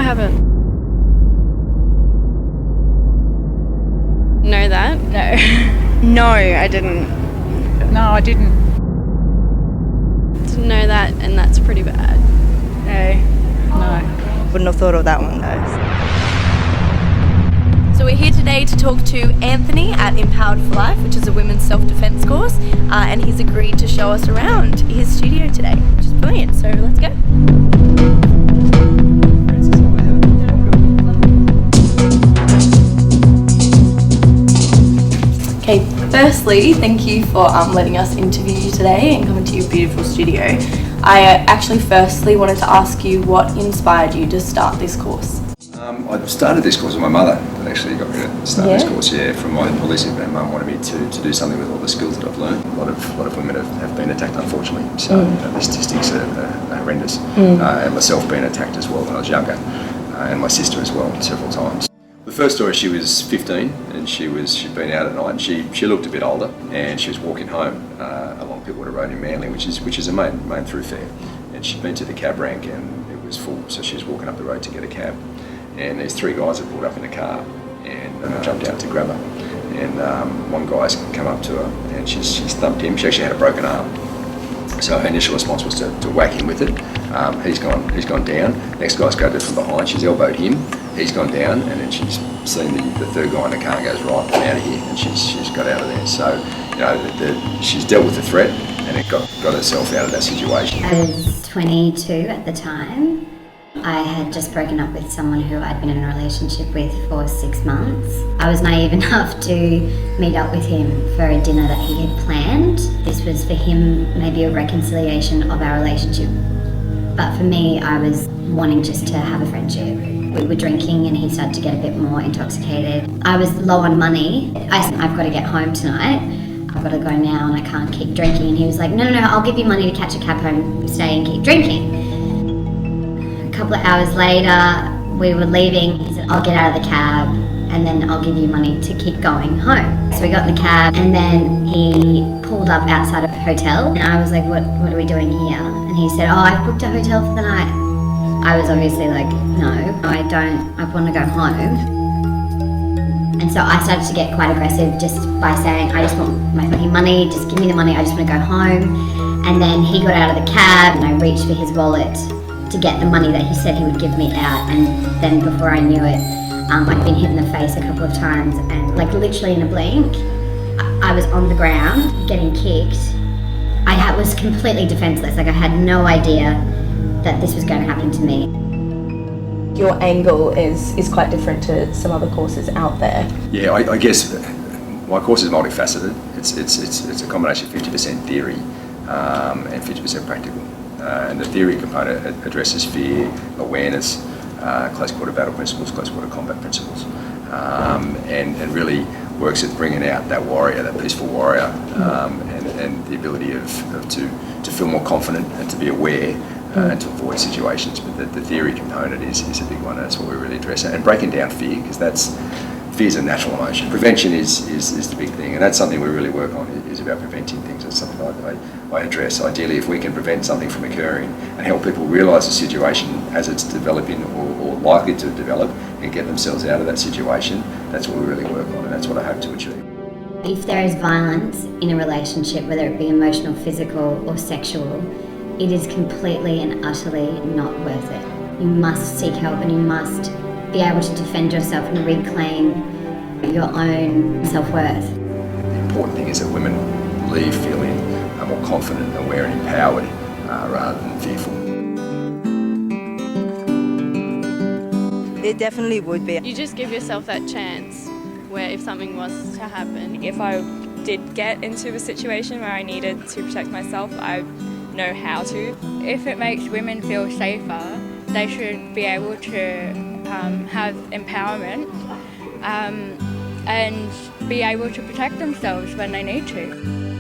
haven't. Know that? No. No, I didn't. No, I didn't. Didn't know that, and that's pretty bad. No. Wouldn't have thought of that one though. So we're here today to talk to Anthony at Empowered for Life, which is a women's self-defense course, and he's agreed to show us around his studio today, which is brilliant. So let's go. Okay, firstly, thank you for letting us interview you today and coming to your beautiful studio. I actually firstly wanted to ask you what inspired you to start this course. I started this course with my mother that actually got me to start this course, from my policing. My mum wanted me to do something with all the skills that I've learned. A lot of women have been attacked, unfortunately, so the statistics are horrendous. And myself being attacked as well when I was younger, and my sister as well several times. The first story, she was 15 and she'd been out at night, and she looked a bit older, and she was walking home along Pittwater Road in Manly, which is a main thoroughfare, and she'd been to the cab rank and it was full, so she was walking up the road to get a cab, and these three guys had pulled up in a car and jumped out to grab her, and one guy's come up to her and she's thumped him. She actually had a broken arm, so her initial response was to whack him with it. He's gone down. Next guy's grabbed her from behind. She's elbowed him. He's gone down, and then she's seen the third guy in the car and goes, right, I'm out of here, and she's got out of there. So, she's dealt with the threat and it got herself out of that situation. I was 22 at the time. I had just broken up with someone who I'd been in a relationship with for 6 months. I was naive enough to meet up with him for a dinner that he had planned. This was for him maybe a reconciliation of our relationship. But for me, I was wanting just to have a friendship. We were drinking and he started to get a bit more intoxicated. I was low on money. I said, I've got to get home tonight. I've got to go now and I can't keep drinking. And he was like, no, I'll give you money to catch a cab home, stay and keep drinking. A couple of hours later, we were leaving. He said, I'll get out of the cab and then I'll give you money to keep going home. So we got in the cab and then he pulled up outside of a hotel. And I was like, what are we doing here? And he said, I've booked a hotel for the night. I was obviously like, no, I don't, I want to go home. And so I started to get quite aggressive just by saying, I just want my fucking money, just give me the money, I just want to go home. And then he got out of the cab and I reached for his wallet to get the money that he said he would give me out. And then before I knew it, I'd been hit in the face a couple of times, and like literally in a blink, I was on the ground getting kicked. I was completely defenseless, like I had no idea that this was going to happen to me. Your angle is quite different to some other courses out there. Yeah, I guess my course is multifaceted. It's a combination of 50% theory and 50% practical. And the theory component addresses fear, awareness, close quarter battle principles, close quarter combat principles, and really works at bringing out that warrior, that peaceful warrior, and the ability to feel more confident and to be aware and to avoid situations. But the theory component is a big one, and that's what we really address. And breaking down fear, because fear is a natural emotion. Prevention is the big thing, and that's something we really work on, is about preventing things. That's something I address. Ideally, if we can prevent something from occurring and help people realise the situation as it's developing or likely to develop and get themselves out of that situation, that's what we really work on, and that's what I hope to achieve. If there is violence in a relationship, whether it be emotional, physical or sexual, it is completely and utterly not worth it. You must seek help and you must be able to defend yourself and reclaim your own self-worth. The important thing is that women leave feeling more confident, aware and empowered rather than fearful. It definitely would be. You just give yourself that chance where if something was to happen. If I did get into a situation where I needed to protect myself, I know how to. If it makes women feel safer, they should be able to have empowerment and be able to protect themselves when they need to.